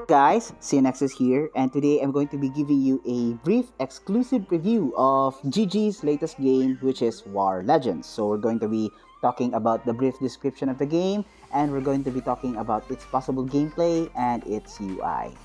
guys, Xeonexis here, and today I'm going to be giving you a brief exclusive review of GG's latest game, which is War Legends. So we're going to be talking about the brief description of the game, and we're going to be talking about its possible gameplay and its UI.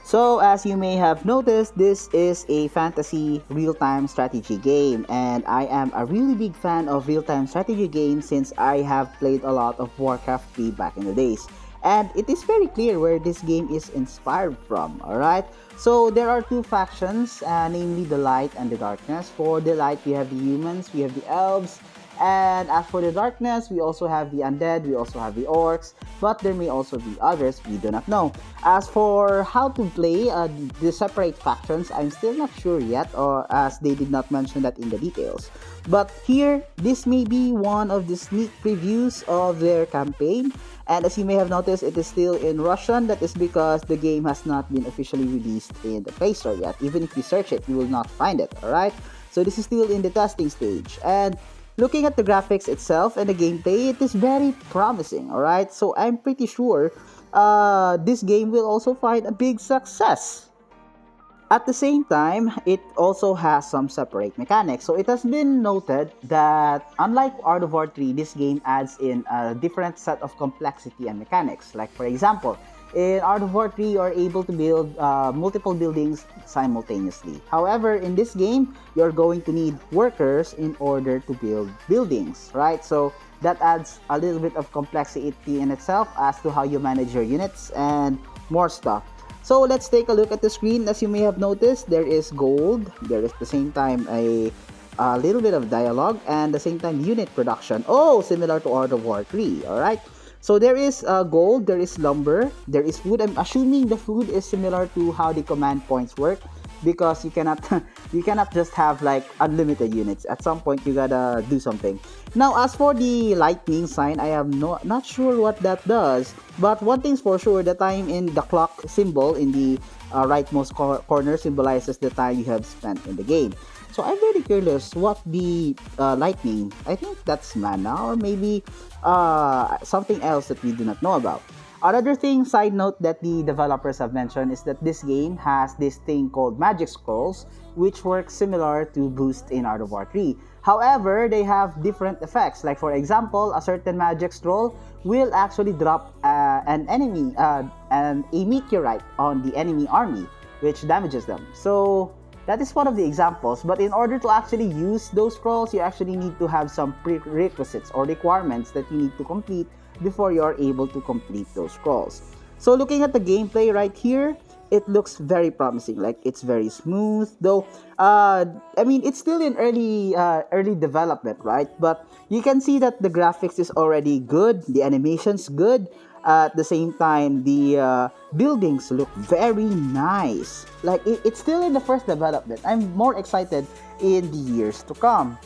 So as you may have noticed, this is a fantasy real-time strategy game, and I am a really big fan of real-time strategy games since I have played a lot of Warcraft 3 back in the days. And it is very clear where this game is inspired from, alright? So there are two factions, namely the light and the darkness. For the light, we have the humans, we have the elves, and as for the darkness, we also have the undead, we also have the orcs, but there may also be others we do not know. As for how to play the separate factions, I'm still not sure yet, or as they did not mention that in the details. But here, this may be one of the sneak previews of their campaign. And as you may have noticed, it is still in Russian. That is because the game has not been officially released in the Play Store yet. Even if you search it, you will not find it, alright? So this is still in the testing stage. And looking at the graphics itself and the gameplay, it is very promising, alright? So I'm pretty sure this game will also find a big success. At the same time, it also has some separate mechanics. So it has been noted that unlike Art of War 3, this game adds in a different set of complexity and mechanics. Like for example, in Art of War 3, you are able to build multiple buildings simultaneously. However, in this game, you're going to need workers in order to build buildings, right? So that adds a little bit of complexity in itself as to how you manage your units and more stuff. So let's take a look at the screen. As you may have noticed, there is gold. There is at the same time a little bit of dialogue and at the same time unit production. Oh, similar to Art of War 3, alright? So there is gold, there is lumber, there is food. I'm assuming the food is similar to how the command points work because you cannot you cannot just have like unlimited units. At some point you gotta do something. Now as for the lightning sign, I am not sure what that does, but one thing's for sure, the time in the clock symbol in the rightmost corner symbolizes the time you have spent in the game. So I'm very curious what the lightning, I think that's mana or maybe something else that we do not know about. Another thing, side note, that the developers have mentioned is that this game has this thing called magic scrolls, which works similar to boost in Art of War 3. However, they have different effects. Like for example, a certain magic scroll will actually drop an enemy, a meteorite on the enemy army, which damages them. So that is one of the examples. But in order to actually use those scrolls, you actually need to have some prerequisites or requirements that you need to complete before you are able to complete those scrolls. So looking at the gameplay right here, it looks very promising. Like it's very smooth, though. I mean, it's still in early development, right? But you can see that the graphics is already good, the animation's good. At the same time, the buildings look very nice. Like it's still in the first development. I'm more excited in the years to come.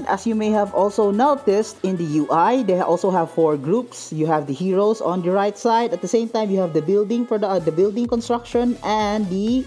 As you may have also noticed in the UI, they also have 4 groups. You have the heroes on the right side. At the same time, you have the building for the building construction and the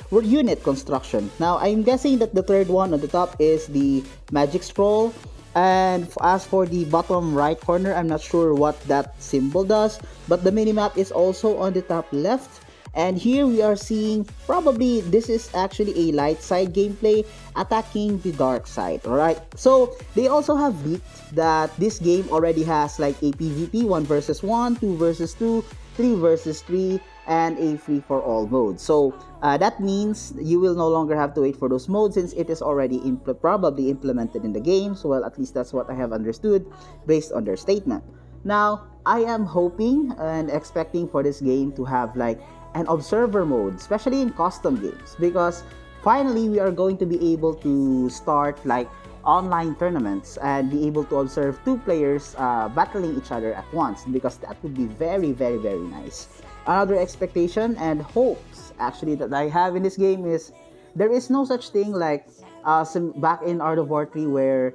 unit construction. Now, I'm guessing that the third one on the top is the magic scroll. And as for the bottom right corner, I'm not sure what that symbol does, but the minimap is also on the top left. And here we are seeing, probably this is actually a light side gameplay attacking the dark side, alright? So they also have leaked that this game already has like a PvP 1 versus 1, 2 versus 2, 3 versus 3, and a free-for-all mode. So that means you will no longer have to wait for those modes since it is already probably implemented in the game. So well, at least that's what I have understood based on their statement. Now, I am hoping and expecting for this game to have like an observer mode, especially in custom games, because finally we are going to be able to start like online tournaments and be able to observe 2 players battling each other at once, because that would be very, very, very nice. Another expectation and hopes actually that I have in this game is there is no such thing like back in Art of War 3 where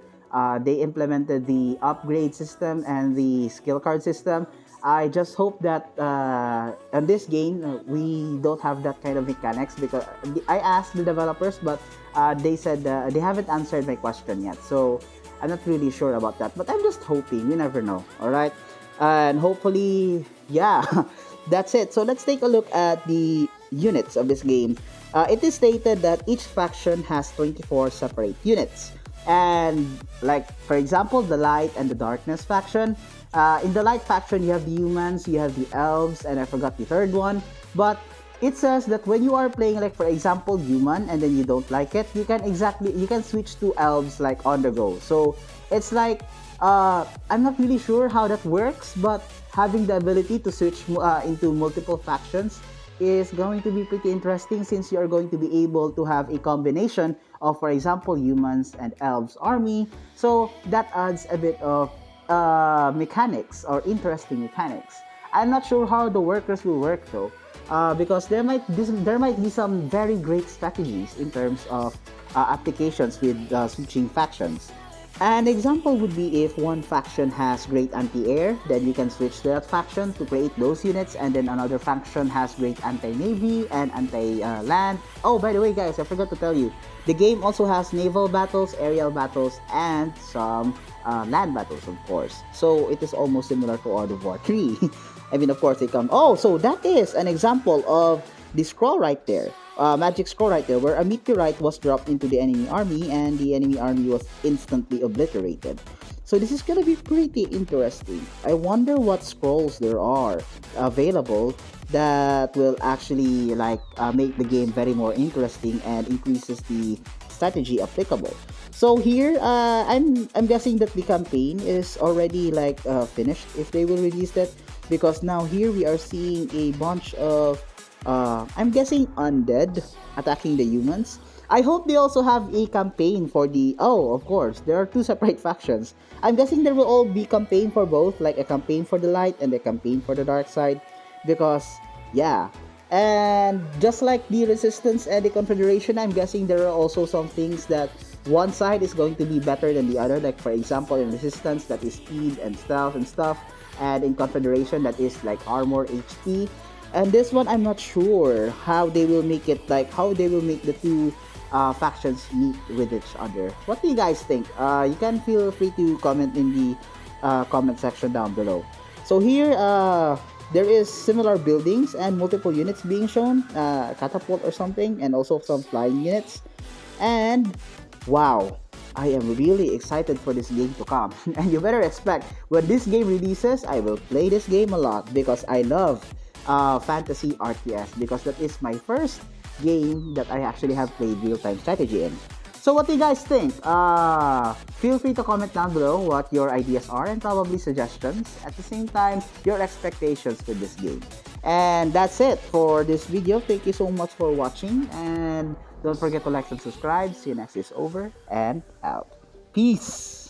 they implemented the upgrade system and the skill card system. I just hope that in this game we don't have that kind of mechanics, because I asked the developers, but they said they haven't answered my question yet. So I'm not really sure about that, but I'm just hoping. You never know, all right? And hopefully, yeah, that's it. So let's take a look at the units of this game. It is stated that each faction has 24 separate units. And like, for example, the light and the darkness faction. In the light faction, you have the humans, you have the elves, and I forgot the third one. But it says that when you are playing, like for example, human, and then you don't like it, you can switch to elves like on the go. So it's like I'm not really sure how that works, but having the ability to switch into multiple factions is going to be pretty interesting, since you are going to be able to have a combination of, for example, humans and elves army. So that adds a bit of mechanics, or interesting mechanics. I'm not sure how the workers will work though, because there might be some very great strategies in terms of applications with switching factions. An example would be if one faction has great anti-air, then you can switch to that faction to create those units, and then another faction has great anti-navy and anti-land. Oh, by the way guys, I forgot to tell you, the game also has naval battles, aerial battles, and some land battles, of course. So it is almost similar to God of War 3. I mean, of course, they come... Oh, so that is an example of the scroll right there. Magic scroll right there, where a meteorite was dropped into the enemy army and the enemy army was instantly obliterated. So this is gonna be pretty interesting. I wonder what scrolls there are available that will actually like make the game very more interesting and increases the strategy applicable. So here, I'm guessing that the campaign is already like finished if they will release that, because now here we are seeing a bunch of I'm guessing undead attacking the humans. I hope they also have a campaign for the... Oh, of course, there are two separate factions. I'm guessing there will all be campaign for both, like a campaign for the light and a campaign for the dark side. Because, yeah. And just like the Resistance and the Confederation, I'm guessing there are also some things that one side is going to be better than the other. Like, for example, in Resistance, that is speed and stealth and stuff. And in Confederation, that is like armor, HP. And this one, I'm not sure how they will make it, like how they will make the two factions meet with each other. What do you guys think? You can feel free to comment in the comment section down below. So here, there is similar buildings and multiple units being shown, catapult or something, and also some flying units. And wow, I am really excited for this game to come. And you better expect, when this game releases, I will play this game a lot, because I love fantasy RTS, because that is my first game that I actually have played real-time strategy in. So what do you guys think? Feel free to comment down below what your ideas are and probably suggestions. At the same time, your expectations with this game. And that's it for this video. Thank you so much for watching, and don't forget to like and subscribe. Xeonexis over and out. Peace!